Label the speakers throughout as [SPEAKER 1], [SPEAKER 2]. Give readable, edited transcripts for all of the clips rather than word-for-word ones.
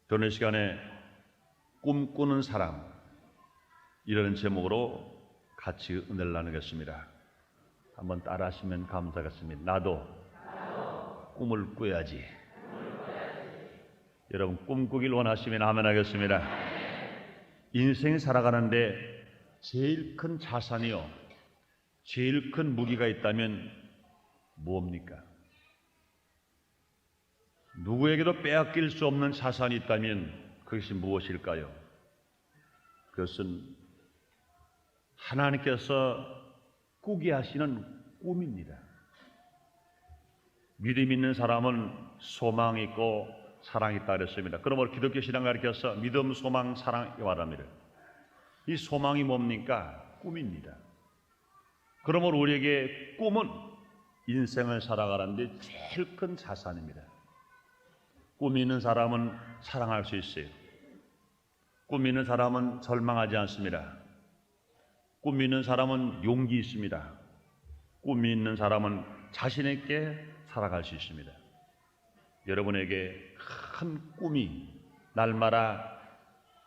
[SPEAKER 1] 저는 이 시간에 꿈꾸는 사람 이라는 제목으로 같이 은혜를 나누겠습니다. 한번 따라 하시면 감사하겠습니다. 나도 꿈을 꾸야지. 여러분 꿈꾸길 원하시면 아멘 하겠습니다. 인생 살아가는데 제일 큰 자산이요, 제일 큰 무기가 있다면 뭡니까? 누구에게도 빼앗길 수 없는 자산이 있다면 그것이 무엇일까요? 그것은 하나님께서 꾸게 하시는 꿈입니다. 믿음 있는 사람은 소망이 있고 사랑이 있다 그랬습니다. 그러므로 기독교 신앙을 가르쳐서 믿음, 소망, 사랑이 말합니다. 이 소망이 뭡니까? 꿈입니다. 그러므로 우리에게 꿈은 인생을 살아가는데 제일 큰 자산입니다. 꿈이 있는 사람은 사랑할 수 있어요. 꿈이 있는 사람은 절망하지 않습니다. 꿈이 있는 사람은 용기 있습니다. 꿈이 있는 사람은 자신 있게 살아갈 수 있습니다. 여러분에게 큰 꿈이 날마다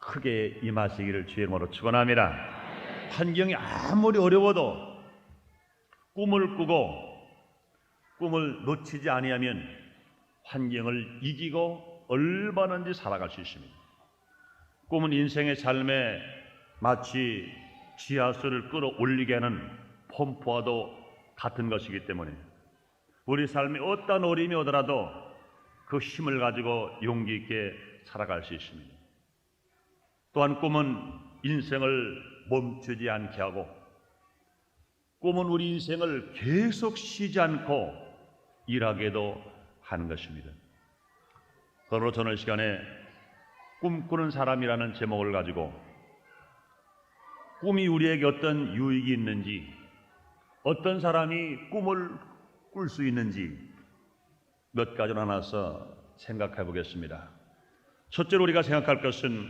[SPEAKER 1] 크게 임하시기를 주의 이름으로 축원합니다. 환경이 아무리 어려워도 꿈을 꾸고 꿈을 놓치지 아니하면 환경을 이기고 얼마든지 살아갈 수 있습니다. 꿈은 인생의 삶에 마치 지하수를 끌어올리게 하는 펌프와도 같은 것이기 때문에 우리 삶에 어떤 어려움이 오더라도 그 힘을 가지고 용기 있게 살아갈 수 있습니다. 또한 꿈은 인생을 멈추지 않게 하고 꿈은 우리 인생을 계속 쉬지 않고 일하게도 하는 것입니다. 그러므로 저는 이 시간에 꿈꾸는 사람이라는 제목을 가지고 꿈이 우리에게 어떤 유익이 있는지, 어떤 사람이 꿈을 꿀 수 있는지 몇 가지로 나눠서 생각해 보겠습니다. 첫째로 우리가 생각할 것은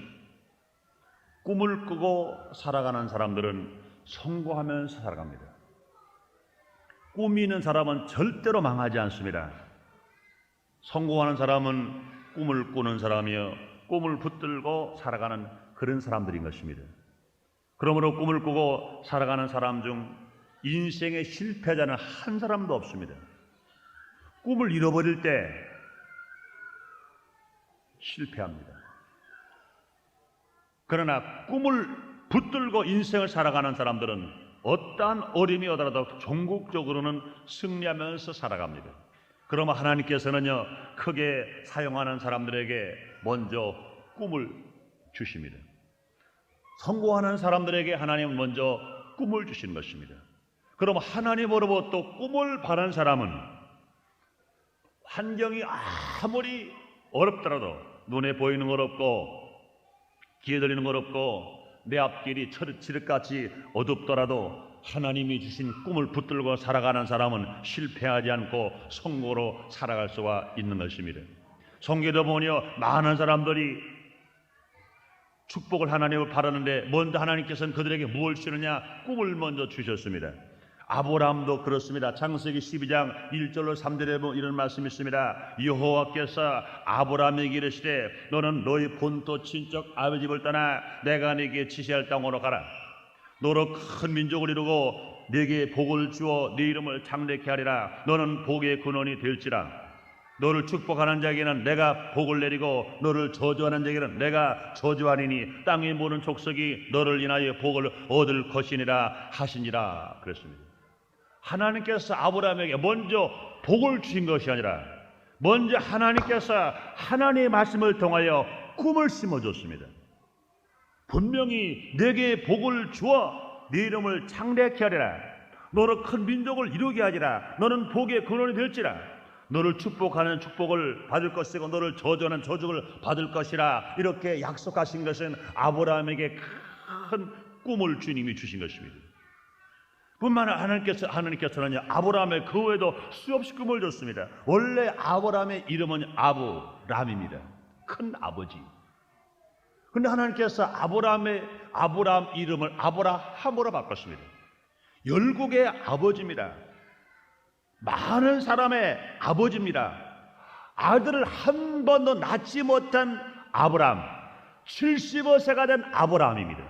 [SPEAKER 1] 꿈을 꾸고 살아가는 사람들은 성공하면서 살아갑니다. 꿈이 있는 사람은 절대로 망하지 않습니다. 성공하는 사람은 꿈을 꾸는 사람이요, 꿈을 붙들고 살아가는 그런 사람들인 것입니다. 그러므로 꿈을 꾸고 살아가는 사람 중 인생의 실패자는 한 사람도 없습니다. 꿈을 잃어버릴 때 실패합니다. 그러나 꿈을 붙들고 인생을 살아가는 사람들은 어떠한 어려움이 오더라도 종국적으로는 승리하면서 살아갑니다. 그러면 하나님께서는요, 크게 사용하는 사람들에게 먼저 꿈을 주십니다. 성공하는 사람들에게 하나님은 먼저 꿈을 주신 것입니다. 그럼 하나님으로부터 꿈을 바라는 사람은 환경이 아무리 어렵더라도, 눈에 보이는 것 없고 귀에 들리는 것 없고 내 앞길이 칠흑같이 어둡더라도 하나님이 주신 꿈을 붙들고 살아가는 사람은 실패하지 않고 성공으로 살아갈 수가 있는 것입니다. 성경에도 보면요, 많은 사람들이 축복을 하나님을 바라는데 먼저 하나님께서는 그들에게 무엇을 주느냐? 꿈을 먼저 주셨습니다. 아브라함도 그렇습니다. 창세기 12장 1절로 3절에 보면 이런 말씀이 있습니다. 여호와께서 아브라함에게 이르시되 너는 너희 본토 친척 아버지 집을 떠나 내가 네게 지시할 땅으로 가라. 너로 큰 민족을 이루고 네게 복을 주어 네 이름을 창대케 하리라. 너는 복의 근원이 될지라. 너를 축복하는 자에게는 내가 복을 내리고 너를 저주하는 자에게는 내가 저주하리니 땅에 모든 족속이 너를 인하여 복을 얻을 것이니라 하시니라 그랬습니다. 하나님께서 아브라함에게 먼저 복을 주신 것이 아니라 먼저 하나님께서 하나님의 말씀을 통하여 꿈을 심어줬습니다. 분명히 내게 복을 주어 네 이름을 창대케 하리라. 너로 큰 민족을 이루게 하리라. 너는 복의 근원이 될지라. 너를 축복하는 축복을 받을 것이고 너를 저주하는 저주를 받을 것이라. 이렇게 약속하신 것은 아브라함에게 큰 꿈을 주님이 주신 것입니다. 뿐만 아니라 하나님께서는 아브라함의 그 외에도 수없이 꿈을 줬습니다. 원래 아브라함의 이름은 아브람입니다. 큰 아버지. 그런데 하나님께서 아브라함 이름을 아브라함으로 바꿨습니다. 열국의 아버지입니다. 많은 사람의 아버지입니다. 아들을 한 번도 낳지 못한 아브람, 75세가 된 아브라함입니다.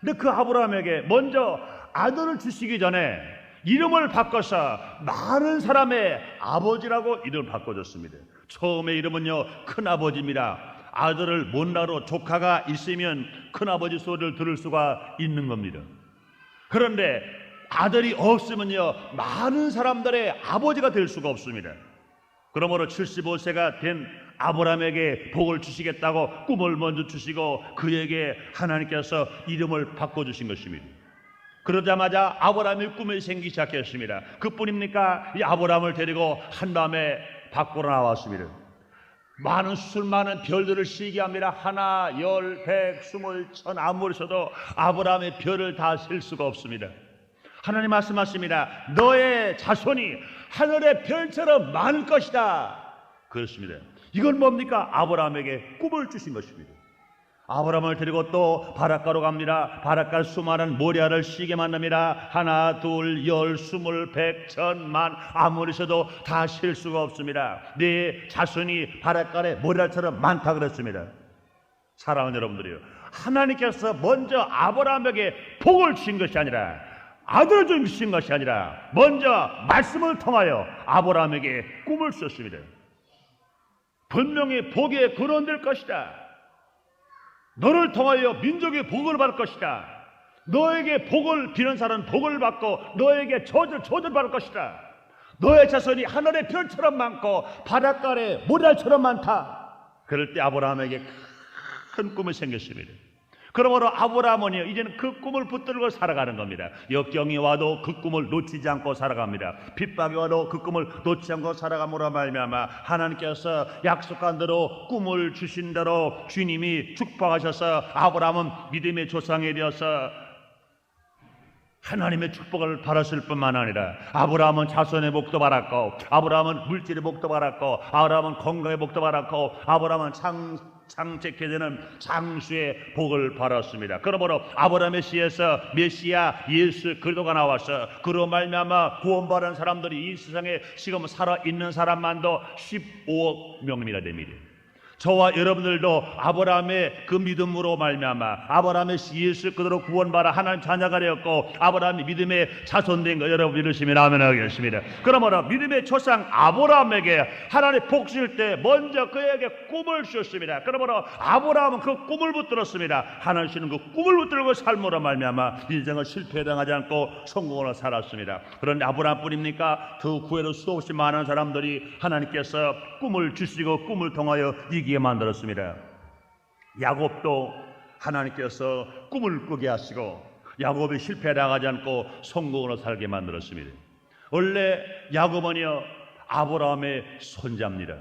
[SPEAKER 1] 근데 그 아브라함에게 먼저 아들을 주시기 전에 이름을 바꿔서 많은 사람의 아버지라고 이름을 바꿔줬습니다. 처음에 이름은요, 큰아버지입니다. 아들을 못 낳으러 조카가 있으면 큰아버지 소리를 들을 수가 있는 겁니다. 그런데 아들이 없으면요, 많은 사람들의 아버지가 될 수가 없습니다. 그러므로 75세가 된 아브라함에게 복을 주시겠다고 꿈을 먼저 주시고 그에게 하나님께서 이름을 바꿔주신 것입니다. 그러자마자 아브라함의 꿈이 생기기 시작했습니다. 그뿐입니까? 이 아브라함을 데리고 한밤에 밖으로 나왔습니다. 수많은 별들을 시기합니다. 하나, 열, 백, 스물, 천 아무리 써도 아브라함의 별을 다 셀 수가 없습니다. 하나님 말씀하십니다. 너의 자손이 하늘의 별처럼 많을 것이다. 그렇습니다. 이건 뭡니까? 아브라함에게 꿈을 주신 것입니다. 아브라함을 데리고 또 바닷가로 갑니다. 바닷가 수많은 모리아를 시게 만납니다. 하나, 둘, 열, 스물, 백, 천, 만 아무리 써도 다 셀 수가 없습니다. 네 자손이 바닷가에 모리아처럼 많다 그랬습니다. 사랑하는 여러분들이요, 하나님께서 먼저 아브라함에게 복을 주신 것이 아니라, 아들을 주신 것이 아니라 먼저 말씀을 통하여 아브라함에게 꿈을 주셨습니다. 분명히 복의 근원 될 것이다. 너를 통하여 민족의 복을 받을 것이다. 너에게 복을 비는 사람은 복을 받고 너에게 저주를 받을 것이다. 너의 자손이 하늘의 별처럼 많고 바닷가의 모래알처럼 많다. 그럴 때 아브라함에게 큰 꿈이 생겼습니다. 그러므로 아브라함은 이제는 그 꿈을 붙들고 살아가는 겁니다. 역경이 와도 그 꿈을 놓치지 않고 살아갑니다. 핍박이 와도 그 꿈을 놓치지 않고 살아감으로 말미암아 하나님께서 약속한 대로 꿈을 주신 대로 주님이 축복하셔서 아브라함은 믿음의 조상이 되어서 하나님의 축복을 받았을 뿐만 아니라 아브라함은 자손의 복도 받았고, 아브라함은 물질의 복도 받았고, 아브라함은 건강의 복도 받았고, 아브라함은 창책해 되는 장수의 복을 받았습니다. 그러므로 아브라함의 씨에서 메시아 예수 그리스도가 나와서 그로 말미암아 구원받은 사람들이 이 세상에 지금 살아있는 사람만도 15억 명입니다 됩니다. 저와 여러분들도 아브라함의 그 믿음으로 말미암아 아브라함의 예수 그대로 구원받아 하나님 자녀가 되었고 아브라함이 믿음의 자손된 거 여러분 믿으시면 아멘 하겠습니다. 그러므로 믿음의 조상 아브라함에게 하나님 복 주실 때 먼저 그에게 꿈을 주셨습니다. 그러므로 아브라함은 그 꿈을 붙들었습니다. 하나님 주시는 그 꿈을 붙들고 삶으로 말미암아 인생을 실패당하지 않고 성공으로 살았습니다. 그런데 아브라함뿐입니까? 그 구에도 수없이 많은 사람들이 하나님께서 꿈을 주시고 꿈을 통하여 이기게 만들었습니다. 야곱도 하나님께서 꿈을 꾸게 하시고 야곱이 실패당하지 않고 성공으로 살게 만들었습니다. 원래 야곱은요 아브라함의 손자입니다.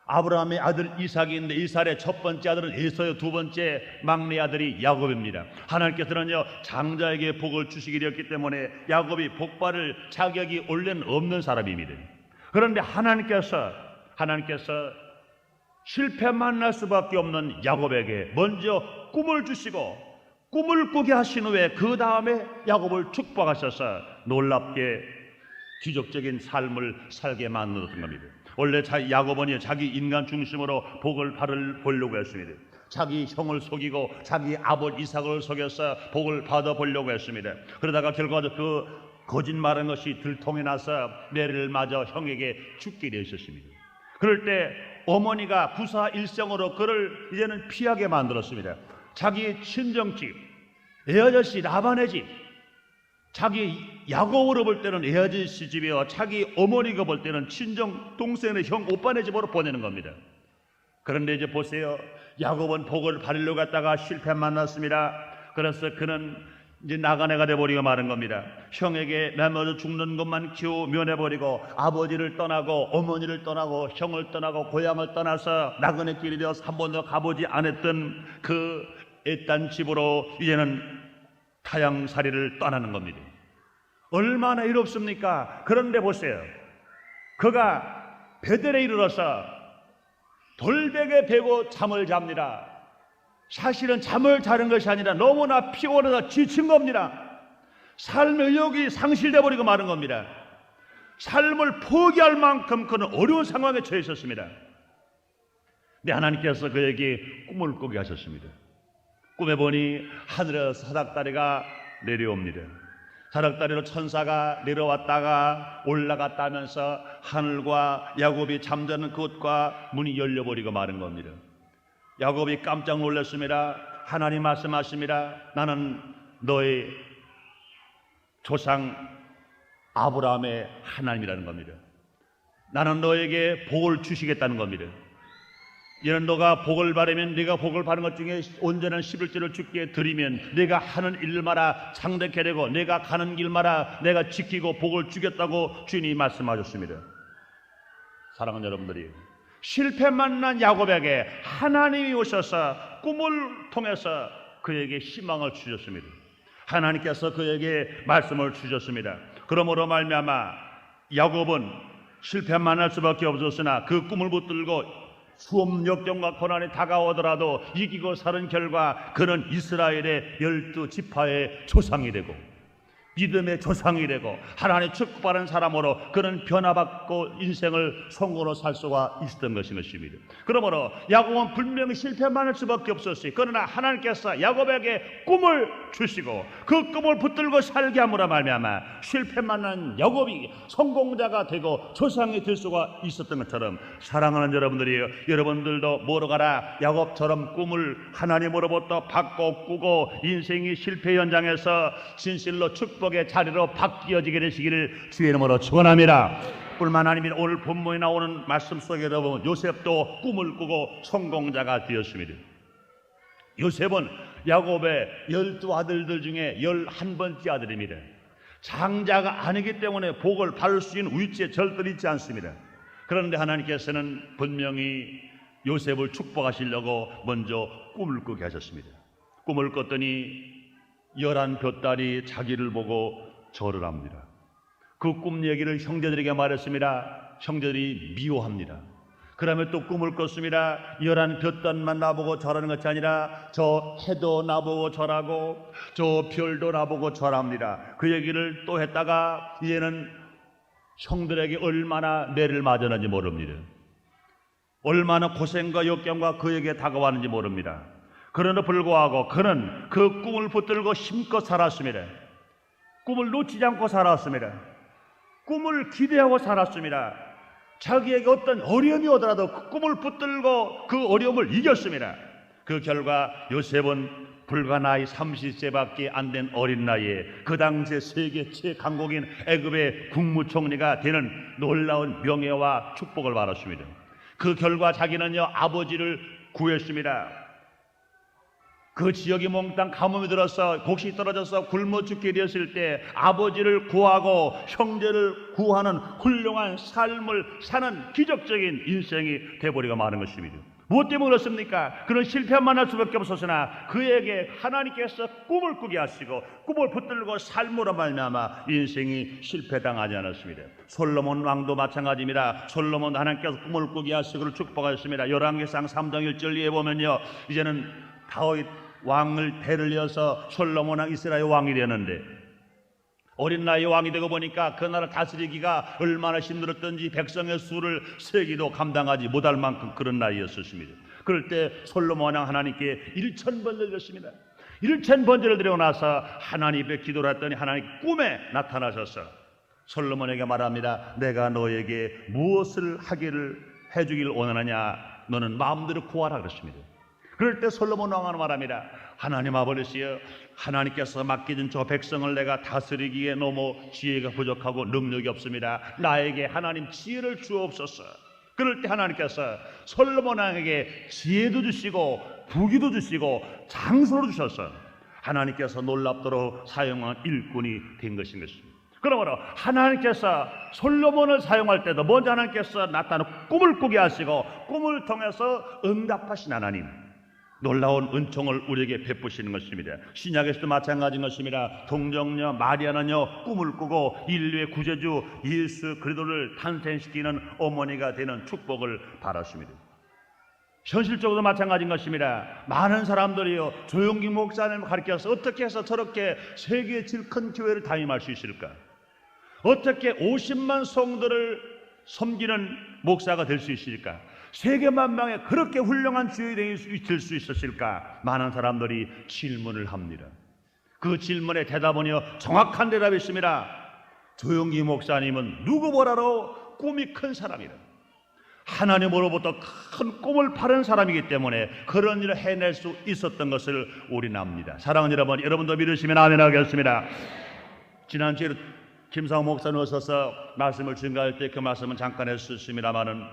[SPEAKER 1] 아브라함의 아들 이삭이 있는데 이삭의 첫 번째 아들은 에서요, 두 번째 막내 아들이 야곱입니다. 하나님께서는요 장자에게 복을 주시게 되었기 때문에 야곱이 복받을 자격이 원래는 없는 사람입니다. 그런데 하나님께서 실패만 날 수밖에 없는 야곱에게 먼저 꿈을 주시고 꿈을 꾸게 하신 후에 그 다음에 야곱을 축복하셔서 놀랍게 기적적인 삶을 살게 만들었던 겁니다. 원래 야곱은 자기 인간 중심으로 복을 받으려고 했습니다. 자기 형을 속이고 자기 아버지 이삭을 속여서 복을 받아보려고 했습니다. 그러다가 결과적으로 그 거짓말한 것이 들통이 나서 메리를 맞아 형에게 죽게 되었습니다. 그럴 때 어머니가 구사일생으로 그를 이제는 피하게 만들었습니다. 자기 친정집, 애아저씨 라반의 집, 자기 야곱으로 볼 때는 애아저씨 집이요 자기 어머니가 볼 때는 친정 동생의 형 오빠네 집으로 보내는 겁니다. 그런데 이제 보세요. 야곱은 복을 받으려고 갔다가 실패 만났습니다. 그래서 그는 이제 나가네가 돼버리고 마는 겁니다. 형에게 매맞아 죽는 것만 키워 면해버리고 아버지를 떠나고 어머니를 떠나고 형을 떠나고 고향을 떠나서 나그네 길이 되어서 한 번도 가보지 않았던 그 애딴 집으로 이제는 타향살이를 떠나는 겁니다. 얼마나 이롭습니까? 그런데 보세요. 그가 베델에 이르러서 돌베개 베고 잠을 잡니다. 사실은 잠을 자는 것이 아니라 너무나 피곤해서 지친 겁니다. 삶의 의욕이 상실돼 버리고 마는 겁니다. 삶을 포기할 만큼 그는 어려운 상황에 처해 있었습니다. 근데 하나님께서 그에게 꿈을 꾸게 하셨습니다. 꿈에 보니 하늘에서 사닥다리가 내려옵니다. 사닥다리로 천사가 내려왔다가 올라갔다 하면서 하늘과 야곱이 잠자는 그곳과 문이 열려버리고 마는 겁니다. 야곱이 깜짝 놀랐습니다. 하나님 말씀하십니다. 나는 너의 조상 아브라함의 하나님이라는 겁니다. 나는 너에게 복을 주시겠다는 겁니다. 이는 너가 복을 바라면 네가 복을 바라는 것 중에 온전한 11조를 주께 드리면 네가 하는 일마다 창대케 되고 네가 가는 길마다 내가 지키고 복을 주겠다고 주님이 말씀하셨습니다. 사랑하는 여러분들이, 실패 만난 야곱에게 하나님이 오셔서 꿈을 통해서 그에게 희망을 주셨습니다. 하나님께서 그에게 말씀을 주셨습니다. 그러므로 말미암아 야곱은 실패 만날 수밖에 없었으나 그 꿈을 붙들고 수없는 역경과 고난이 다가오더라도 이기고 사는 결과 그는 이스라엘의 12지파의 조상이 되고 믿음의 조상이 되고 하나님의 축복받은 사람으로 그는 변화받고 인생을 성공으로 살 수가 있었던 것입니다. 그러므로 야곱은 분명히 실패만 할 수밖에 없었어요. 그러나 하나님께서 야곱에게 꿈을 주시고 그 꿈을 붙들고 살게 함으로 말미암아 실패만 한 야곱이 성공자가 되고 조상이 될 수가 있었던 것처럼, 사랑하는 여러분들이요, 여러분들도 뭐로 가라 야곱처럼 꿈을 하나님으로부터 받고 꾸고 인생이 실패 현장에서 진실로 축복의 자리로 바뀌어지게 되시기를 주의 이름으로 축원합니다. 뿐만 아니라 오늘 본문에 나오는 말씀 속에 여러분, 요셉도 꿈을 꾸고 성공자가 되었습니다. 요셉은 야곱의 12아들들 중에 11번째 아들입니다. 장자가 아니기 때문에 복을 받을 수 있는 위치에 절대 있지 않습니다. 그런데 하나님께서는 분명히 요셉을 축복하시려고 먼저 꿈을 꾸게 하셨습니다. 꿈을 꿨더니 11볏달이 자기를 보고 절을 합니다. 그 꿈 얘기를 형제들에게 말했습니다. 형제들이 미워합니다. 그러면 또 꿈을 꿨습니다. 11볏달만 나보고 절하는 것이 아니라 저 해도 나보고 절하고 저 별도 나보고 절합니다. 그 얘기를 또 했다가 이제는 형들에게 얼마나 매를 맞았는지 모릅니다. 얼마나 고생과 역경과 그에게 다가왔는지 모릅니다. 그러나 불구하고 그는 그 꿈을 붙들고 힘껏 살았습니다. 꿈을 놓치지 않고 살았습니다. 꿈을 기대하고 살았습니다. 자기에게 어떤 어려움이 오더라도 그 꿈을 붙들고 그 어려움을 이겼습니다. 그 결과 요셉은 불과 나이 30세밖에 안 된 어린 나이에 그 당시에 세계 최강국인 애굽의 국무총리가 되는 놀라운 명예와 축복을 받았습니다. 그 결과 자기는요 아버지를 구했습니다. 그 지역이 몽땅 가뭄이 들어서 곡식이 떨어져서 굶어 죽게 되었을 때 아버지를 구하고 형제를 구하는 훌륭한 삶을 사는 기적적인 인생이 되어버리고 마는 것입니다. 무엇 때문에 그렇습니까? 그는 실패만 할 수밖에 없었으나 그에게 하나님께서 꿈을 꾸게 하시고 꿈을 붙들고 삶으로 말미암아 인생이 실패당하지 않았습니다. 솔로몬 왕도 마찬가지입니다. 솔로몬 하나님께서 꿈을 꾸게 하시고 그를 축복하셨습니다. 열왕기상 3장 1절에 보면요, 이제는 다윗 왕을 대를 이어서 솔로몬 왕 이스라엘 왕이 되는데 어린 나이에 왕이 되고 보니까 그 나라 다스리기가 얼마나 힘들었던지 백성의 수를 세기도 감당하지 못할 만큼 그런 나이였습니다. 그럴 때 솔로몬 왕 하나님께 1000번을 드렸습니다. 1000번제를 드리고 나서 하나님께 기도를 했더니 하나님 꿈에 나타나셔서 솔로몬에게 말합니다. 내가 너에게 무엇을 하기를 해주길 원하느냐, 너는 마음대로 구하라 그랬습니다. 그럴 때 솔로몬 왕은 말합니다. 하나님 아버지여, 하나님께서 맡겨준 저 백성을 내가 다스리기에 너무 지혜가 부족하고 능력이 없습니다. 나에게 하나님 지혜를 주옵소서. 그럴 때 하나님께서 솔로몬 왕에게 지혜도 주시고 부귀도 주시고 장소를 주셔서 하나님께서 놀랍도록 사용한 일꾼이 된 것인 것입니다. 그러므로 하나님께서 솔로몬을 사용할 때도 먼저 하나님께서 나타나 꿈을 꾸게 하시고 꿈을 통해서 응답하신 하나님, 놀라운 은총을 우리에게 베푸시는 것입니다. 신약에서도 마찬가지인 것입니다. 동정녀 마리아는요 꿈을 꾸고 인류의 구세주 예수 그리스도를 탄생시키는 어머니가 되는 축복을 받았습니다. 현실적으로 마찬가지인 것입니다. 많은 사람들이요 조용기 목사님을 가르쳐서 어떻게 해서 저렇게 세계의 제일 큰 교회를 담임할 수 있을까? 어떻게 50만 성도를 섬기는 목사가 될 수 있을까? 세계만방에 그렇게 훌륭한 주인이 될 수 있었을까? 많은 사람들이 질문을 합니다. 그 질문의 대답은요, 정확한 대답이 있습니다. 조용기 목사님은 누구보다도 꿈이 큰 사람이다. 하나님으로부터 큰 꿈을 파는 사람이기 때문에 그런 일을 해낼 수 있었던 것을 우리는 압니다. 사랑하는 여러분, 여러분도 믿으시면 아멘 하겠습니다. 지난주에 김상호 목사님 오셔서 말씀을 증거할 때 그 말씀은 잠깐 했었습니다마는,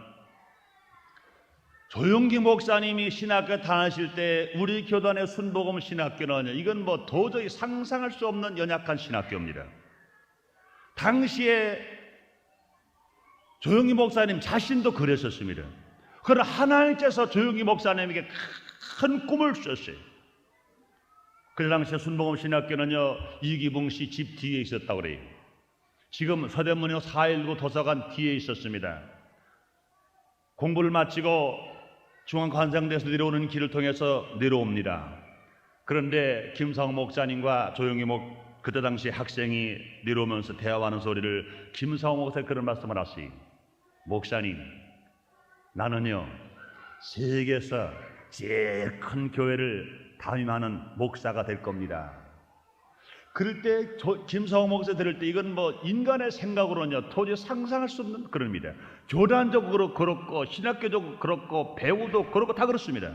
[SPEAKER 1] 조용기 목사님이 신학교 다니실 때 우리 교단의 순복음 신학교는 이건 뭐 도저히 상상할 수 없는 연약한 신학교입니다. 당시에 조용기 목사님 자신도 그랬었습니다. 그러나 하나님께서 조용기 목사님에게 큰 꿈을 주셨어요. 그 당시에 순복음 신학교는요, 이기붕 씨 집 뒤에 있었다고 그래요. 지금 서대문역 419 도서관 뒤에 있었습니다. 공부를 마치고 중앙관상대에서 내려오는 길을 통해서 내려옵니다. 그런데 김상호 목사님과 조용기 그때 당시 학생이 내려오면서 대화하는 소리를 김상호 목사님 그런 말씀을 하시. 목사님, 나는요 세계에서 제일 큰 교회를 담임하는 목사가 될 겁니다. 그럴 때 김상호 목사 들을 때 이건 뭐 인간의 생각으로는요 도저히 상상할 수 없는 그런 일이다. 교단적으로 그렇고 신학교적으로 그렇고 배우도 그렇고 다 그렇습니다.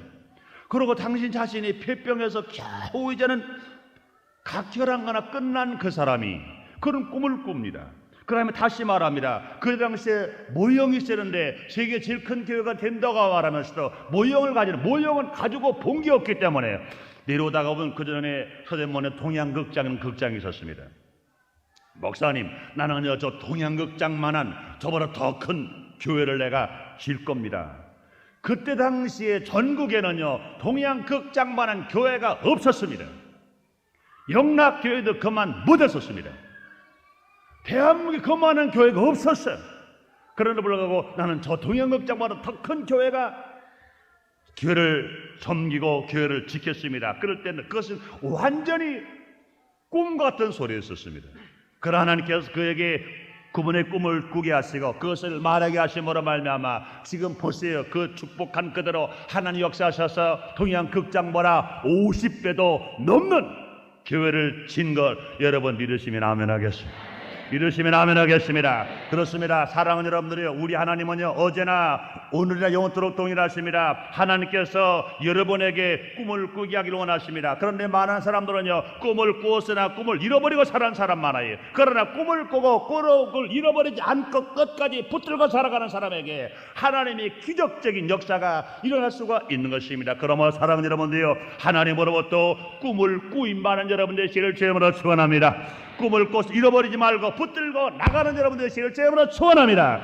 [SPEAKER 1] 그리고 당신 자신이 폐병에서 겨우 이제는 각혈한 거나 끝난 그 사람이 그런 꿈을 꿉니다. 그러면 다시 말합니다. 그 당시에 모형이 있었는데 세계 제일 큰 교회가 된다고 말하면서도 모형을 가지고 본 게 없기 때문에 내려오다가 보면 그 전에 서대문에 동양극장이라는 극장이 있었습니다. 목사님, 나는요 저 동양극장만한 저보다 더 큰 교회를 내가 질 겁니다. 그때 당시에 전국에는요 동양극장만한 교회가 없었습니다. 영락교회도 그만 못했었습니다. 대한민국에 그만한 교회가 없었어요. 그러나 불구하고 나는 저 동양극장보다 더 큰 교회를 섬기고 교회를 지켰습니다. 그럴 때는 그것은 완전히 꿈 같은 소리였었습니다. 그러나 하나님께서 그에게 그분의 꿈을 꾸게 하시고 그것을 말하게 하심으로 말미암아 지금 보세요. 그 축복한 그대로 하나님 역사하셔서 동양극장보다 50배도 넘는 교회를 진 걸 여러분 믿으시면 아멘 하겠습니다. 믿으시면 아멘 하겠습니다. 그렇습니다. 사랑하는 여러분들이요, 우리 하나님은요 어제나 오늘이나 영원토록 동일하십니다. 하나님께서 여러분에게 꿈을 꾸게 하기를 원하십니다. 그런데 많은 사람들은요 꿈을 꾸었으나 꿈을 잃어버리고 살아가는 사람 많아요. 그러나 꿈을 꾸고 꿈을 잃어버리지 않고 끝까지 붙들고 살아가는 사람에게 하나님이 기적적인 역사가 일어날 수가 있는 것입니다. 그러므로 사랑하는 여러분들이요, 하나님으로부터 꿈을 꾸임 많은 여러분 되시기를 주님으로 축원합니다. 꿈을 꿔서 잃어버리지 말고 붙들고 나가는 여러분들 되시기를 주님으로 축원합니다.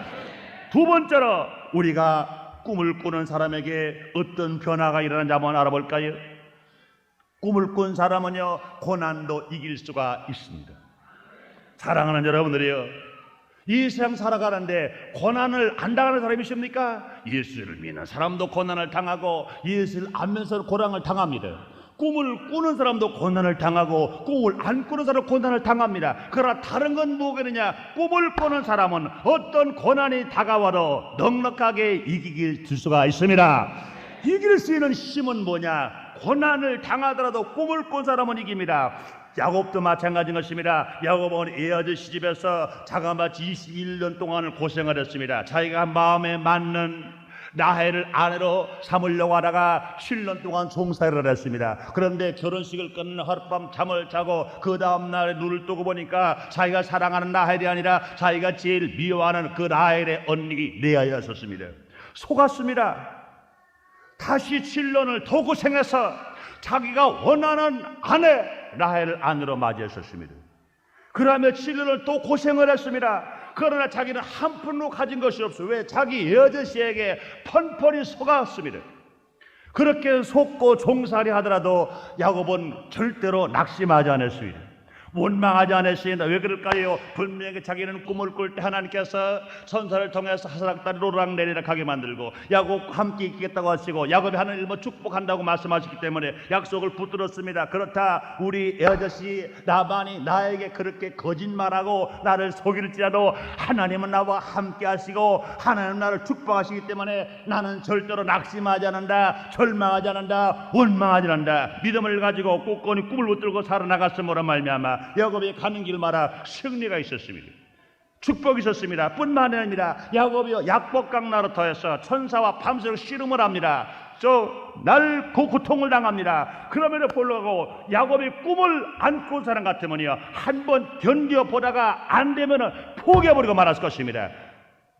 [SPEAKER 1] 두 번째로 우리가 꿈을 꾸는 사람에게 어떤 변화가 일어나는지 한번 알아볼까요? 꿈을 꾼 사람은요 고난도 이길 수가 있습니다. 사랑하는 여러분들이요, 이 세상 살아가는데 고난을 안 당하는 사람이 있습니까? 예수를 믿는 사람도 고난을 당하고 예수를 알면서 고난을 당합니다. 꿈을 꾸는 사람도 고난을 당하고 꿈을 안 꾸는 사람도 고난을 당합니다. 그러나 다른 건 뭐겠느냐? 꿈을 꾸는 사람은 어떤 고난이 다가와도 넉넉하게 이길 수가 있습니다. 이길 수 있는 힘은 뭐냐? 고난을 당하더라도 꿈을 꾼 사람은 이깁니다. 야곱도 마찬가지인 것입니다. 야곱은 애아저씨 집에서 자그마치 21년 동안을 고생을 했습니다. 자기가 마음에 맞는 라헬을 아내로 삼으려고 하다가 7년 동안 종살이를 했습니다. 그런데 결혼식을 끝낸 하룻밤 잠을 자고 그 다음날에 눈을 뜨고 보니까 자기가 사랑하는 라헬이 아니라 자기가 제일 미워하는 그 라헬의 언니 레아였었습니다. 속았습니다. 다시 7년을 더 고생해서 자기가 원하는 아내 라헬을 아내로 맞이했었습니다. 그러며 7년을 또 고생을 했습니다. 그러나 자기는 한 푼도 가진 것이 없어요. 왜? 자기 여자씨에게 펀펀히 속았습니다. 그렇게 속고 종살이 하더라도 야곱은 절대로 낙심하지 않았습니다. 원망하지 않으시나? 왜 그럴까요? 분명히 자기는 꿈을 꿀 때 하나님께서 천사를 통해서 하사닥다리 오르락내리락 하게 만들고 야곱과 함께 있겠다고 하시고 야곱이 하는 일 축복한다고 말씀하셨기 때문에 약속을 붙들었습니다. 그렇다 우리 아저씨 라반이 나에게 그렇게 거짓말하고 나를 속일지라도 하나님은 나와 함께 하시고 하나님은 나를 축복하시기 때문에 나는 절대로 낙심하지 않는다, 절망하지 않는다, 원망하지 않는다. 믿음을 가지고 굳건히 꿈을 붙들고 살아나갔음으로 말미암아 야곱이 가는 길마다 승리가 있었습니다. 축복이 있었습니다. 뿐만 아니라 야곱이요 약복강 나루터에서 천사와 밤새도록 씨름을 합니다. 날고 고통을 당합니다. 그럼에도 불구하고 야곱이 꿈을 안 꾼 사람 같으면요 한번 견뎌보다가 안 되면 포기해버리고 말았을 것입니다.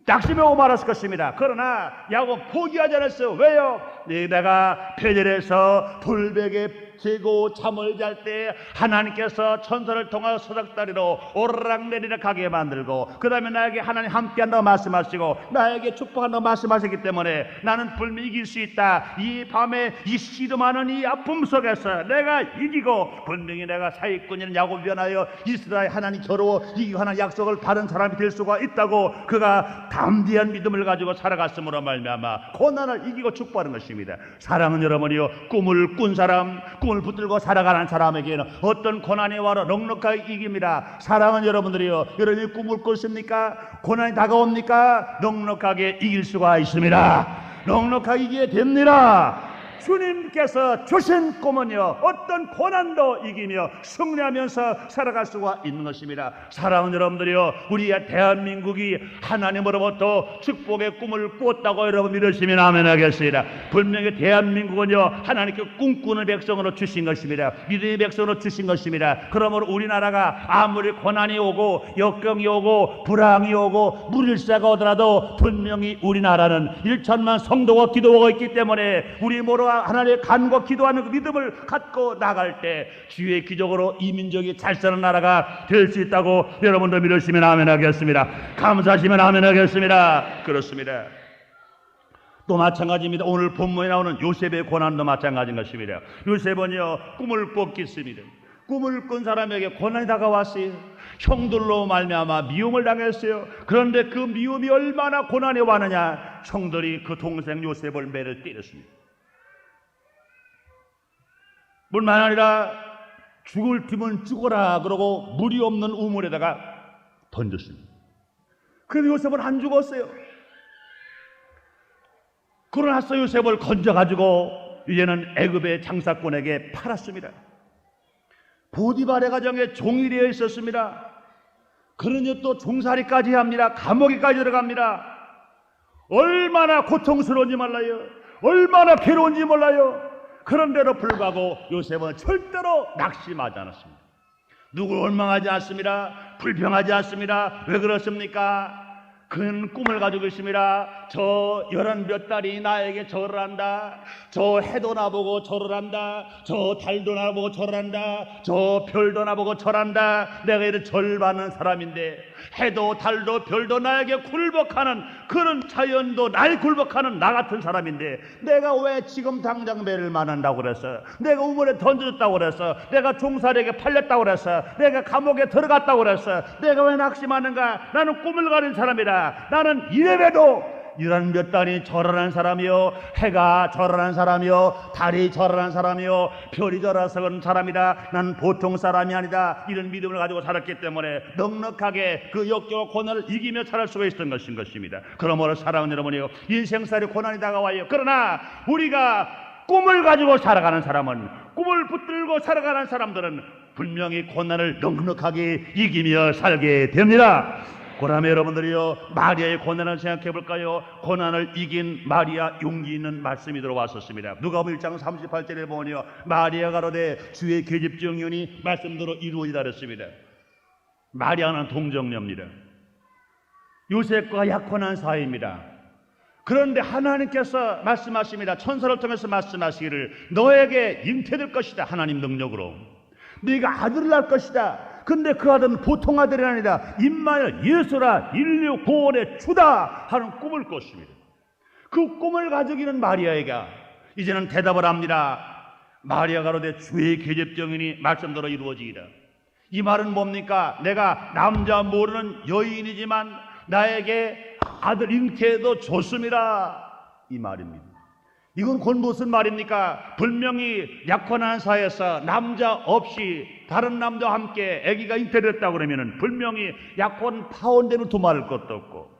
[SPEAKER 1] 낙심하고 말았을 것입니다. 그러나 야곱 포기하지 않았어요. 왜요? 내가 베델에서 돌베개 재고 잠을 잘 때 하나님께서 천사를 통하여 서작다리로 오르락내리락 하게 만들고 그 다음에 나에게 하나님 함께한다고 말씀하시고 나에게 축복한다고 말씀하시기 때문에 나는 분명히 이길 수 있다. 이 밤에 이 씨름하는 이 아픔 속에서 내가 이기고 분명히 내가 사기꾼인 야곱을 위하여 이스라엘 하나님 겨루어 이기고 하나님 약속을 받은 사람이 될 수가 있다고 그가 담대한 믿음을 가지고 살아갔음으로 말미암아 고난을 이기고 축복하는 것입니다. 사랑하는 여러분이요 꿈을 꾼 사람, 꿈을 붙들고 살아가는 사람에게는 어떤 고난이 와도 넉넉하게 이깁니다. 사랑하는 여러분들이요 여러분이 꿈을 꿨습니까? 고난이 다가옵니까? 넉넉하게 이길 수가 있습니다. 넉넉하게 이기게 됩니다. 주님께서 주신 꿈은요 어떤 고난도 이기며 승리하면서 살아갈 수가 있는 것입니다. 사랑하는 여러분들이요 우리의 대한민국이 하나님으로부터 축복의 꿈을 꾸었다고 여러분 믿으시면 아멘 하겠습니다. 분명히 대한민국은요 하나님께 꿈꾸는 백성으로 주신 것입니다. 믿음의 백성으로 주신 것입니다. 그러므로 우리나라가 아무리 고난이 오고 역경이 오고 불황이 오고 물일사가 오더라도 분명히 우리나라는 1천만 성도가 기도하고 있기 때문에 우리 모두 하나님의 간구 기도하는 그 믿음을 갖고 나갈 때 주의 기적으로 이 민족이 잘 사는 나라가 될 수 있다고 여러분도 믿으시면 아멘 하겠습니다. 감사하시면 아멘 하겠습니다. 그렇습니다. 또 마찬가지입니다. 오늘 본문에 나오는 요셉의 고난도 마찬가지인 것입니다. 요셉은요 꿈을 꿨겠습니다. 꿈을 꾼 사람에게 고난이 다가왔어요. 형들로 말미암아 미움을 당했어요. 그런데 그 미움이 얼마나 고난이 왔느냐, 형들이 그 동생 요셉을 매를 때렸습니다. 뿐만 아니라 죽을 팀은 죽어라 그러고 물이 없는 우물에다가 던졌습니다. 그래도 요셉은 안 죽었어요. 그러나서 요셉을 건져가지고 이제는 애굽의 장사꾼에게 팔았습니다. 보디발의 가정에 종이 되어 있었습니다. 그러니 또 종살이까지 합니다. 감옥에까지 들어갑니다. 얼마나 고통스러운지 몰라요. 얼마나 괴로운지 몰라요. 그런데도 불구하고 요셉은 절대로 낙심하지 않았습니다. 누구를 원망하지 않습니다. 불평하지 않습니다. 왜 그렇습니까? 그는 꿈을 가지고 있습니다. 저 11몇 달이 나에게 절을 한다. 저 해도 나보고 절을 한다. 저 달도 나보고 절을 한다. 저 별도 나보고 절한다. 내가 이런 절받는 사람인데 해도 달도 별도 나에게 굴복하는 그런 자연도 날 굴복하는 나 같은 사람인데 내가 왜 지금 당장 매를 만한다고 그랬어? 내가 우물에 던져졌다고 그랬어? 내가 종살이에게 팔렸다고 그랬어? 내가 감옥에 들어갔다고 그랬어? 내가 왜 낙심하는가? 나는 꿈을 가는 사람이다. 나는 이래봬도 11몇 달이 절하는 사람이요, 해가 절하는 사람이요, 달이 절하는 사람이요, 별이 절하서 그런 사람이다. 나는 보통 사람이 아니다. 이런 믿음을 가지고 살았기 때문에 넉넉하게 그 역경과 고난을 이기며 살아갈 수가 있었던 것입니다. 그러므로 사랑하는 여러분이요, 인생살이 고난이 다가와요. 그러나 우리가 꿈을 가지고 살아가는 사람은, 꿈을 붙들고 살아가는 사람들은 분명히 고난을 넉넉하게 이기며 살게 됩니다. 그러면 여러분들이요, 마리아의 고난을 생각해 볼까요? 고난을 이긴 마리아 용기 있는 말씀이 들어왔었습니다. 누가복음 1장 38절에 보면요, 마리아가 가로되 주의 계집종이오니 말씀대로 이루어지다 그랬습니다. 마리아는 동정녀입니다. 요셉과 약혼한 사이입니다. 그런데 하나님께서 말씀하십니다. 천사를 통해서 말씀하시기를 너에게 잉태될 것이다. 하나님 능력으로 네가 아들을 낳을 것이다. 근데 그 아들은 보통 아들이 아니라 임마엘 예수라 인류 구원의 주다 하는 꿈을 꿨습니다. 그 꿈을 가지고 있는 마리아에게 이제는 대답을 합니다. 마리아가 가로되 주의 계집종이니 말씀대로 이루어지이다. 이 말은 뭡니까? 내가 남자 모르는 여인이지만 나에게 아들 잉태도 좋습니다, 이 말입니다. 이건 곧 무슨 말입니까? 분명히 약혼한 사이에서 남자 없이 다른 남자와 함께 아기가 잉태됐다고 그러면은 분명히 약혼 파혼되는 두말할 것도 없고,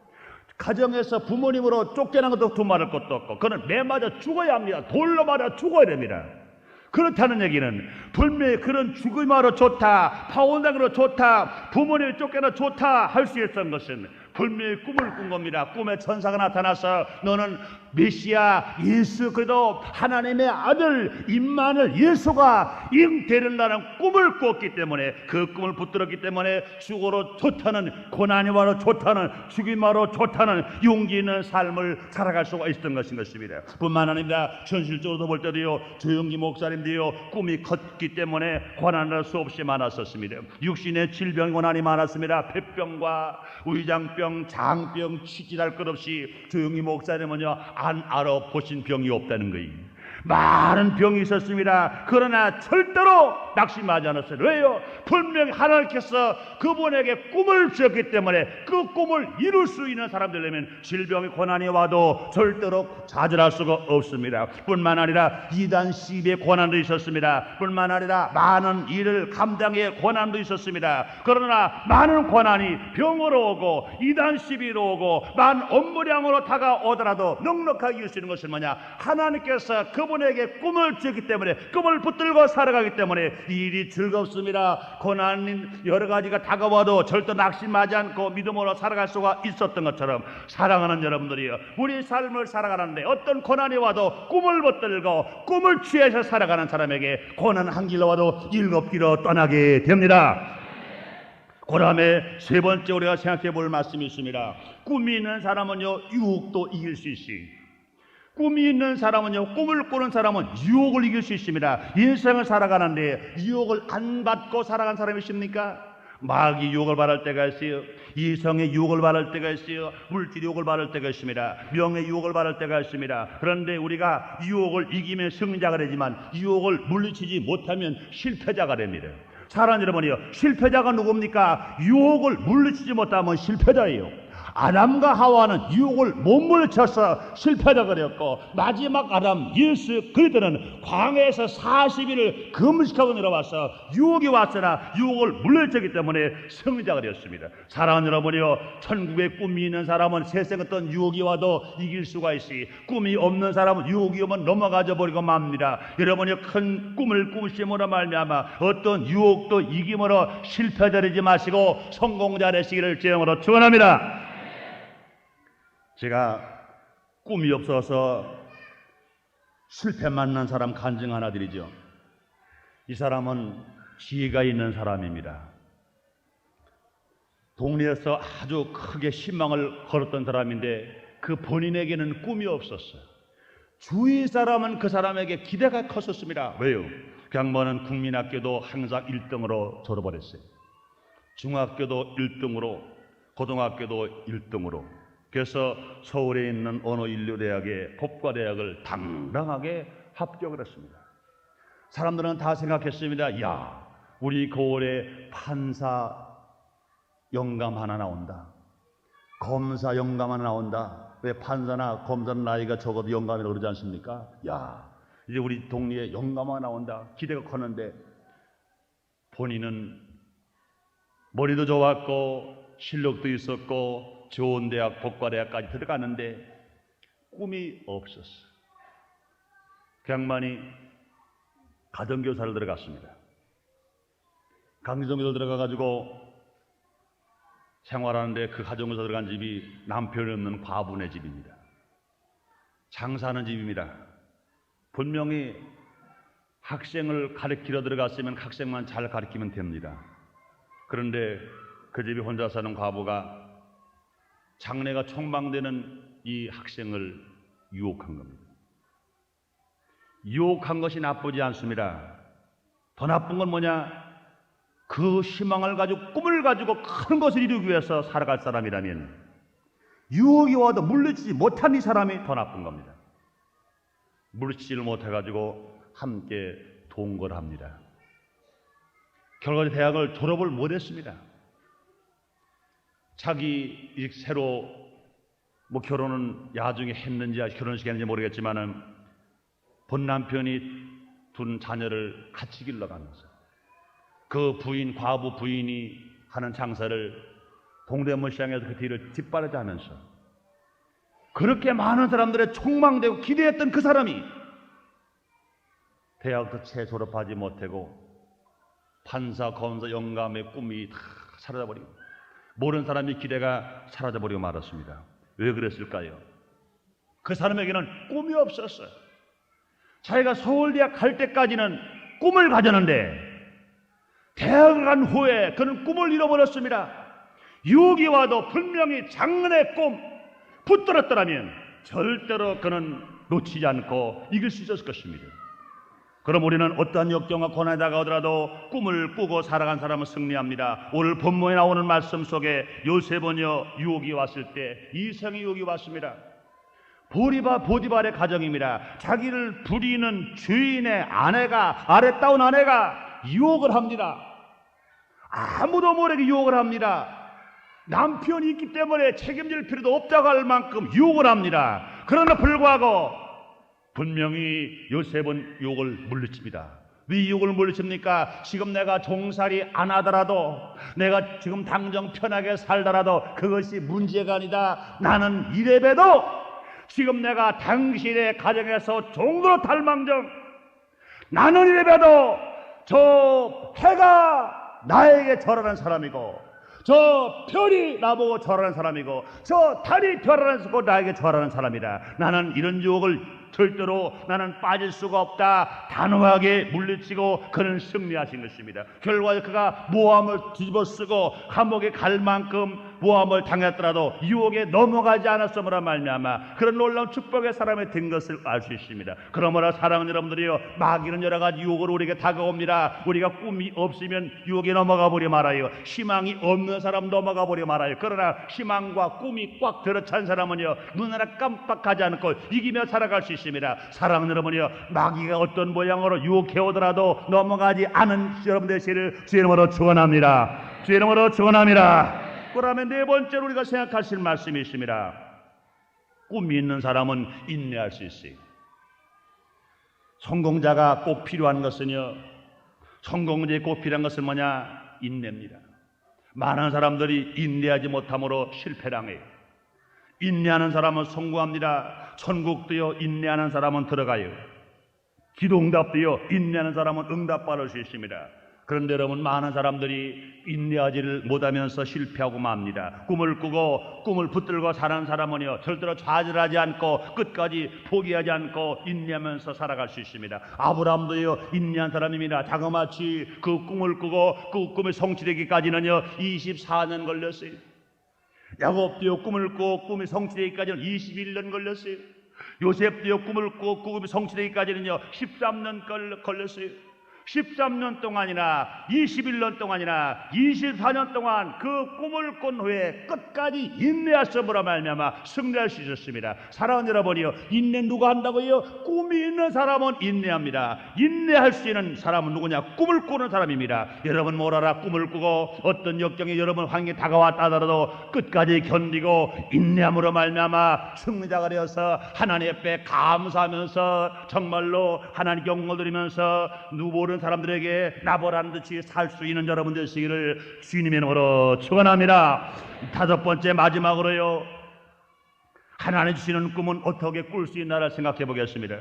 [SPEAKER 1] 가정에서 부모님으로 쫓겨난 것도 두말할 것도 없고, 그는 매 맞아 죽어야 합니다. 돌로 맞아 죽어야 됩니다. 그렇다는 얘기는 분명히 그런 죽음으로 좋다, 파혼당으로 좋다, 부모님이 쫓겨나 좋다 할 수 있었던 것은 분명히 꿈을 꾼 겁니다. 꿈에 천사가 나타나서 너는 메시아 예수 그리스도 하나님의 아들 임마누엘 예수가 잉태된다는 꿈을 꿨기 때문에, 그 꿈을 붙들었기 때문에 죽어로 좋다는, 고난이 와로 좋다는, 죽임 와로 좋다는 용기 있는 삶을 살아갈 수가 있었던 것입니다. 뿐만 아니라 현실적으로도 볼 때도요, 조영기 목사님도요, 꿈이 컸기 때문에 고난을 수없이 많았었습니다. 육신의 질병 고난이 많았습니다. 폐병과 위장병, 장병, 치질할 것 없이 조영기 목사님은요 안 알아보신 병이 없다는 거예요. 많은 병이 있었습니다. 그러나 절대로 낙심하지 않았어요. 왜요? 분명히 하나님께서 그분에게 꿈을 주었기 때문에 그 꿈을 이룰 수 있는 사람들이라면 질병의 고난이 와도 절대로 좌절할 수가 없습니다. 뿐만 아니라 이단 시비의 고난도 있었습니다. 뿐만 아니라 많은 일을 감당의 고난도 있었습니다. 그러나 많은 고난이 병으로 오고 이단 시비로 오고 많은 업무량으로 다가오더라도 넉넉하게 이길 수 있는 것은 뭐냐? 하나님께서 그분에게 꿈을 주었기 때문에, 꿈을 붙들고 살아가기 때문에 이 일이 즐겁습니다. 고난 여러 가지가 다가와도 절대 낙심하지 않고 믿음으로 살아갈 수가 있었던 것처럼, 사랑하는 여러분들이요, 우리 삶을 살아가는데 어떤 고난이 와도 꿈을 붙들고 꿈을 취해서 살아가는 사람에게 고난 한 길로 와도 일곱 길로 떠나게 됩니다. 그 다음에 세 번째 우리가 생각해 볼 말씀이 있습니다. 꿈이 있는 사람은요 유혹도 이길 수 있어요. 꿈이 있는 사람은요, 꿈을 꾸는 사람은 유혹을 이길 수 있습니다. 인생을 살아가는데 유혹을 안 받고 살아간 사람이 있습니까? 마귀 유혹을 받을 때가 있어요. 이성의 유혹을 받을 때가 있어요. 물질 유혹을 받을 때가 있습니다. 명예 유혹을 받을 때가 있습니다. 그런데 우리가 유혹을 이기면 승자가 되지만 유혹을 물리치지 못하면 실패자가 됩니다. 사랑하는 여러분이요, 실패자가 누굽니까? 유혹을 물리치지 못하면 실패자예요. 아담과 하와는 유혹을 못 물리쳐서 실패자가 되었고, 마지막 아담 예수 그리스도는 광야에서 40일을 금식하고 내려와서 유혹이 왔으나 유혹을 물리쳤기 때문에 승자가 되었습니다. 사랑하는 여러분이요, 천국에 꿈이 있는 사람은 세상 어떤 유혹이 와도 이길 수가 있으니, 꿈이 없는 사람은 유혹이 오면 넘어가져 버리고 맙니다. 여러분이 큰 꿈을 꾸심으로 말미암아 어떤 유혹도 이김으로 실패자 되지 마시고 성공자 되시기를 주님으로 축원합니다. 제가 꿈이 없어서 실패 만난 사람 간증 하나 드리죠. 이 사람은 지혜가 있는 사람입니다. 동네에서 아주 크게 신망을 걸었던 사람인데 그 본인에게는 꿈이 없었어요. 주위 사람은 그 사람에게 기대가 컸었습니다. 왜요? 그 양반은 국민학교도 항상 1등으로 졸업을 했어요. 중학교도 1등으로, 고등학교도 1등으로. 그래서 서울에 있는 언어인류대학의 법과대학을 당당하게 합격을 했습니다. 사람들은 다 생각했습니다. 야, 우리 고을에 판사 영감 하나 나온다, 검사 영감 하나 나온다. 왜 판사나 검사는 나이가 적어도 영감이라고 그러지 않습니까? 야, 이제 우리 동네에 영감 하나 나온다. 기대가 컸는데 본인은 머리도 좋았고 실력도 있었고 좋은 대학, 법과대학까지 들어갔는데 꿈이 없었어. 그 양반이 가정교사를 들어갔습니다. 가정교사를 들어가가지고 생활하는데 그 가정교사 들어간 집이 남편이 없는 과부네 집입니다. 장사하는 집입니다. 분명히 학생을 가르치러 들어갔으면 학생만 잘 가르치면 됩니다. 그런데 그 집에 혼자 사는 과부가 장래가 촉망되는 이 학생을 유혹한 겁니다. 유혹한 것이 나쁘지 않습니다. 더 나쁜 건 뭐냐? 그 희망을 가지고, 꿈을 가지고 큰 것을 이루기 위해서 살아갈 사람이라면 유혹이 와도 물리치지 못한 이 사람이 더 나쁜 겁니다. 물리치지를 못해가지고 함께 동거합니다. 결과적으로 대학을 졸업을 못했습니다. 자기 새로 결혼은 야중에 했는지 결혼식 했는지 모르겠지만은 본 남편이 둔 자녀를 같이 길러가면서 그 부인, 과부 부인이 하는 장사를 동대문 시장에서 그 뒤를 뒷바라지 하면서 그렇게 많은 사람들의 촉망되고 기대했던 그 사람이 대학도 채 졸업하지 못하고 판사, 검사, 영감의 꿈이 다 사라져버리고 모르는 사람의 기대가 사라져버리고 말았습니다. 왜 그랬을까요? 그 사람에게는 꿈이 없었어요. 자기가 서울대학 갈 때까지는 꿈을 가졌는데 대학을 간 후에 그는 꿈을 잃어버렸습니다. 유혹이 와도 분명히 장래의 꿈 붙들었더라면 절대로 그는 놓치지 않고 이길 수 있었을 것입니다. 그럼 우리는 어떠한 역경과 고난이 다가오더라도 꿈을 꾸고 살아간 사람은 승리합니다. 오늘 본문에 나오는 말씀 속에 요셉은요, 유혹이 왔을 때 이성의 유혹이 왔습니다. 보디발의 가정입니다. 자기를 부리는 주인의 아내가, 아랫다운 아내가 유혹을 합니다. 아무도 모르게 유혹을 합니다. 남편이 있기 때문에 책임질 필요도 없다고 할 만큼 유혹을 합니다. 그러나 불구하고 분명히 요셉은 유혹을 물리칩니다. 왜 유혹을 물리칩니까? 지금 내가 종살이 안 하더라도, 내가 지금 당장 편하게 살더라도 그것이 문제가 아니다. 나는 이래봬도 지금 내가 당신의 가정에서 종으로 탈망정, 나는 이래봬도 저 해가 나에게 절하는 사람이고, 저 별이 나보고 절하는 사람이고, 저 달이 별하는 나에게 절하는 사람이다. 나는 이런 유혹을 절대로 나는 빠질 수가 없다. 단호하게 물리치고 그는 승리하신 것입니다. 결과적으로 그가 모함을 뒤집어쓰고 감옥에 갈 만큼 모함을 당했더라도 유혹에 넘어가지 않았음으로 말미암아 그런 놀라운 축복의 사람이 된 것을 알 수 있습니다. 그러므로 사랑하는 여러분들이요, 마귀는 여러 가지 유혹으로 우리에게 다가옵니다. 우리가 꿈이 없으면 유혹에 넘어가 버려 말아요. 희망이 없는 사람 넘어가 버려 말아요. 그러나 희망과 꿈이 꽉 들어찬 사람은요, 눈 하나 깜빡하지 않고 이기며 살아갈 수 있습니다. 사랑하는 여러분이요, 마귀가 어떤 모양으로 유혹해 오더라도 넘어가지 않은 여러분 되시기를 주의 이름으로 축원합니다. 주의 이름으로 축원합니다. 그러면 네 번째로 우리가 생각하실 말씀이 있습니다. 꿈이 있는 사람은 인내할 수 있어요. 성공자가 꼭 필요한 것은요, 성공자에 꼭 필요한 것은 뭐냐? 인내입니다. 많은 사람들이 인내하지 못함으로 실패를 해요. 인내하는 사람은 성공합니다. 천국도요, 인내하는 사람은 들어가요. 기도응답도요, 인내하는 사람은 응답받을 수 있습니다. 그런데 여러분, 많은 사람들이 인내하지를 못하면서 실패하고 맙니다. 꿈을 꾸고 꿈을 붙들고 사는 사람은요, 절대로 좌절하지 않고 끝까지 포기하지 않고 인내하면서 살아갈 수 있습니다. 아브라함도요, 인내한 사람입니다. 자그마치 그 꿈을 꾸고 그 꿈이 성취되기까지는요 24년 걸렸어요. 야곱도요, 꿈을 꾸고 꿈이 성취되기까지는 21년 걸렸어요. 요셉도요, 꿈을 꾸고 꿈이 성취되기까지는요 13년 걸렸어요. 13년 동안이나 21년 동안이나 24년 동안 그 꿈을 꾼 후에 끝까지 인내하심으로 말미암아 승리할 수 있었습니다. 사랑하는 여러분이요, 인내 누가 한다고요? 꿈이 있는 사람은 인내합니다. 인내할 수 있는 사람은 누구냐? 꿈을 꾸는 사람입니다. 여러분 뭐라라, 꿈을 꾸고 어떤 역경이 여러분 환경에 다가왔다 하더라도 끝까지 견디고 인내함으로 말미암아 승리자가 되어서 하나님 앞에 감사하면서 정말로 하나님께 영광을 드리면서 누구를 사람들에게 나보라는 듯이 살 수 있는 여러분 되시기를 주님의 이름으로 축원합니다. 다섯 번째, 마지막으로요, 하나님 주시는 꿈은 어떻게 꿀 수 있나를 생각해 보겠습니다.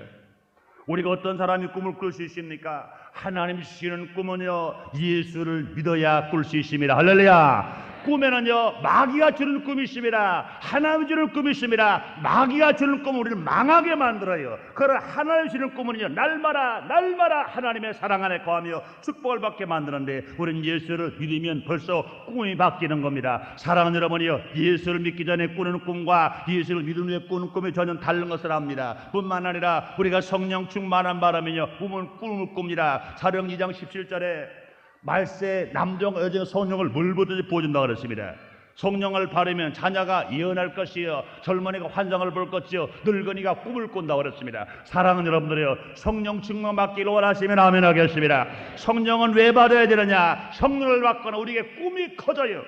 [SPEAKER 1] 우리가 어떤 사람이 꿈을 꿀 수 있습니까? 하나님 주시는 꿈은요, 예수를 믿어야 꿀 수 있습니다. 할렐루야. 꿈에는요, 마귀가 주는 꿈이 있습니다. 하나님이 주는 꿈이 있습니다. 마귀가 주는 꿈은 우리를 망하게 만들어요. 그러나 하나님 주는 꿈은요, 날마다 하나님의 사랑 안에 거하며 축복을 받게 만드는데, 우리는 예수를 믿으면 벌써 꿈이 바뀌는 겁니다. 사랑하는 여러분이요, 예수를 믿기 전에 꾸는 꿈과 예수를 믿은 후에 꾸는 꿈이 전혀 다른 것을 압니다. 뿐만 아니라 우리가 성령 충만한 바람이요, 꿈을 꿉니다. 사령 2장 17절에 말세 남종 여종 성령을 물 붓듯이 부어준다고 그랬습니다. 성령을 바르면 자녀가 예언할 것이요, 젊은이가 환상을 볼 것이요, 늙은이가 꿈을 꾼다고 그랬습니다. 사랑하는 여러분들이요, 성령 충만 받기를 원하시면 아멘 하겠습니다. 성령은 왜 받아야 되느냐? 성령을 받거나 우리에게 꿈이 커져요.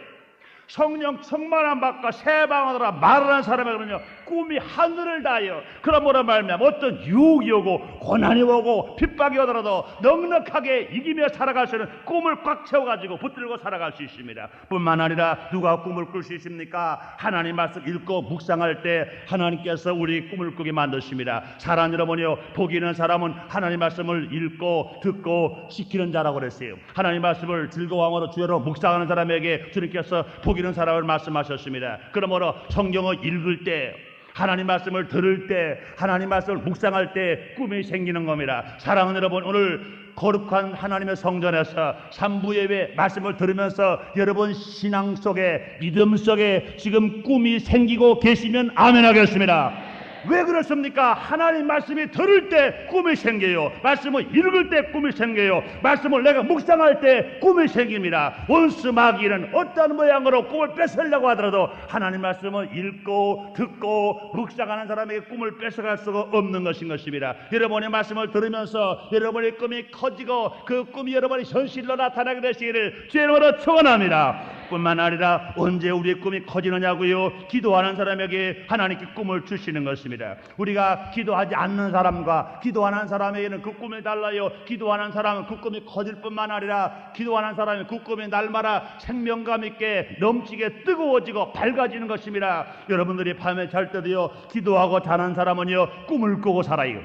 [SPEAKER 1] 성령 충만함 받고 새 방언으로 말하는 사람에게는요, 꿈이 하늘을 닿아요. 그러므로 말미암아 어떤 유혹이 오고 고난이 오고 핍박이 오더라도 넉넉하게 이기며 살아갈 수 있는 꿈을 꽉 채워가지고 붙들고 살아갈 수 있습니다. 뿐만 아니라 누가 꿈을 꿀 수 있습니까? 하나님 말씀 읽고 묵상할 때 하나님께서 우리 꿈을 꾸게 만드십니다. 사랑 여러분이요, 복 있는 사람은 하나님 말씀을 읽고 듣고 지키는 자라고 그랬어요. 하나님 말씀을 즐거워함으로 주여로 묵상하는 사람에게 주님께서 복 있는 사람을 말씀하셨습니다. 그러므로 성경을 읽을 때, 하나님 말씀을 들을 때, 하나님 말씀을 묵상할 때 꿈이 생기는 겁니다. 사랑하는 여러분, 오늘 거룩한 하나님의 성전에서 3부 예배 말씀을 들으면서 여러분 신앙 속에, 믿음 속에 지금 꿈이 생기고 계시면 아멘 하겠습니다. 왜 그렇습니까? 하나님 말씀이 들을 때 꿈이 생겨요. 말씀을 읽을 때 꿈이 생겨요. 말씀을 내가 묵상할 때 꿈이 생깁니다. 원수 마귀는 어떤 모양으로 꿈을 뺏으려고 하더라도 하나님 말씀을 읽고 듣고 묵상하는 사람에게 꿈을 뺏어갈 수가 없는 것입니다. 여러분의 말씀을 들으면서 여러분의 꿈이 커지고 그 꿈이 여러분의 현실로 나타나게 되시기를 주의 이름으로 축원합니다. 뿐만 아니라 언제 우리의 꿈이 커지느냐고요? 기도하는 사람에게 하나님께 꿈을 주시는 것입니다. 우리가 기도하지 않는 사람과 기도하는 사람에게는 그 꿈이 달라요. 기도하는 사람은 그 꿈이 커질 뿐만 아니라 기도하는 사람은 그 꿈이 날마다 생명감 있게 넘치게 뜨거워지고 밝아지는 것입니다. 여러분들이 밤에 잘 때도요, 기도하고 자는 사람은요, 꿈을 꾸고 살아요.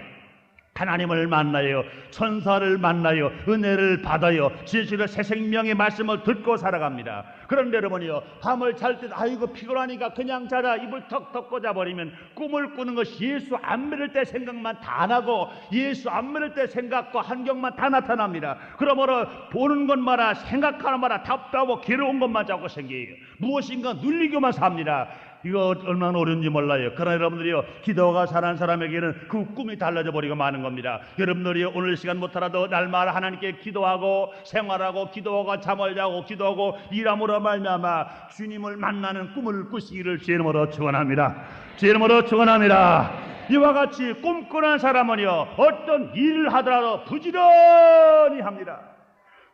[SPEAKER 1] 하나님을 만나요. 천사를 만나요. 은혜를 받아요. 진실의 새 생명의 말씀을 듣고 살아갑니다. 그런데 여러분이요, 밤을 잘 때 아이고 피곤하니까 그냥 자자 입을 턱 덮고 자버리면 꿈을 꾸는 것이 예수 안 믿을 때 생각만 다 나고 예수 안 믿을 때 생각과 환경만 다 나타납니다. 그러므로 보는 것마다 생각하는 마다 답답하고 괴로운 것만 자꾸 생겨요. 무엇인가 눌리고만 삽니다. 이거 얼마나 어려운지 몰라요. 그러나 여러분들이요, 기도가 잘하는 사람에게는 그 꿈이 달라져 버리고 마는 겁니다. 여러분들이요, 오늘 시간 못하라도 날마다 하나님께 기도하고 생활하고 기도하고 잠을 자고 기도하고 일함으로 말미암아 주님을 만나는 꿈을 꾸시기를 주의 이름으로 축원합니다. 주의 이름으로 축원합니다. 이와 같이 꿈꾸는 사람은요, 어떤 일을 하더라도 부지런히 합니다.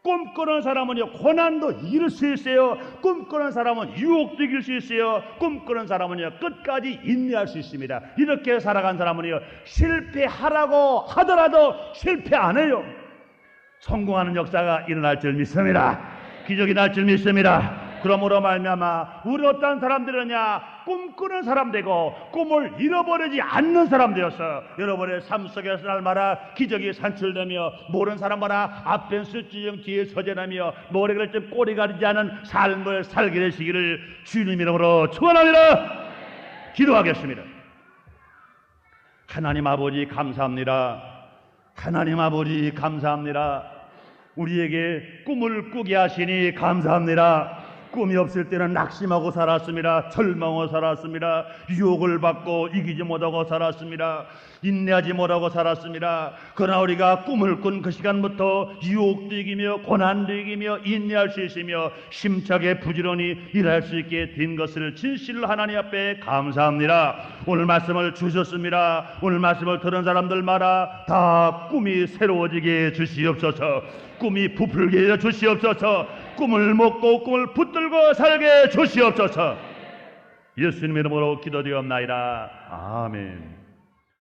[SPEAKER 1] 꿈꾸는 사람은요, 고난도 이길 수 있어요. 꿈꾸는 사람은 유혹도 이길 수 있어요. 꿈꾸는 사람은요, 끝까지 인내할 수 있습니다. 이렇게 살아간 사람은요, 실패하라고 하더라도 실패 안 해요. 성공하는 역사가 일어날 줄 믿습니다. 기적이 날 줄 믿습니다. 그러므로 말미암아 우리 어떤 사람들이냐, 꿈꾸는 사람 되고 꿈을 잃어버리지 않는 사람 되어서 여러분의 삶 속에서 날마다 기적이 산출되며 모르는 사람마다 앞엔 술주정 뒤에 서전하며 머리를 좀 꼬리 가리지 않은 삶을 살게 되시기를 주님 이름으로 축원합니다. 기도하겠습니다. 하나님 아버지 감사합니다. 하나님 아버지 감사합니다. 우리에게 꿈을 꾸게 하시니 감사합니다. 꿈이 없을 때는 낙심하고 살았습니다. 절망하고 살았습니다. 유혹을 받고 이기지 못하고 살았습니다. 인내하지 못하고 살았습니다. 그러나 우리가 꿈을 꾼 그 시간부터 유혹도 이기며 고난도 이기며 인내할 수 있으며 심차게 부지런히 일할 수 있게 된 것을 진실로 하나님 앞에 감사합니다. 오늘 말씀을 주셨습니다. 오늘 말씀을 들은 사람들마다 다 꿈이 새로워지게 주시옵소서. 꿈이 부풀게 주시옵소서. 꿈을 먹고 꿈을 붙들고 살게 주시옵소서. 예수님 이름으로 기도드리옵나이다. 아멘.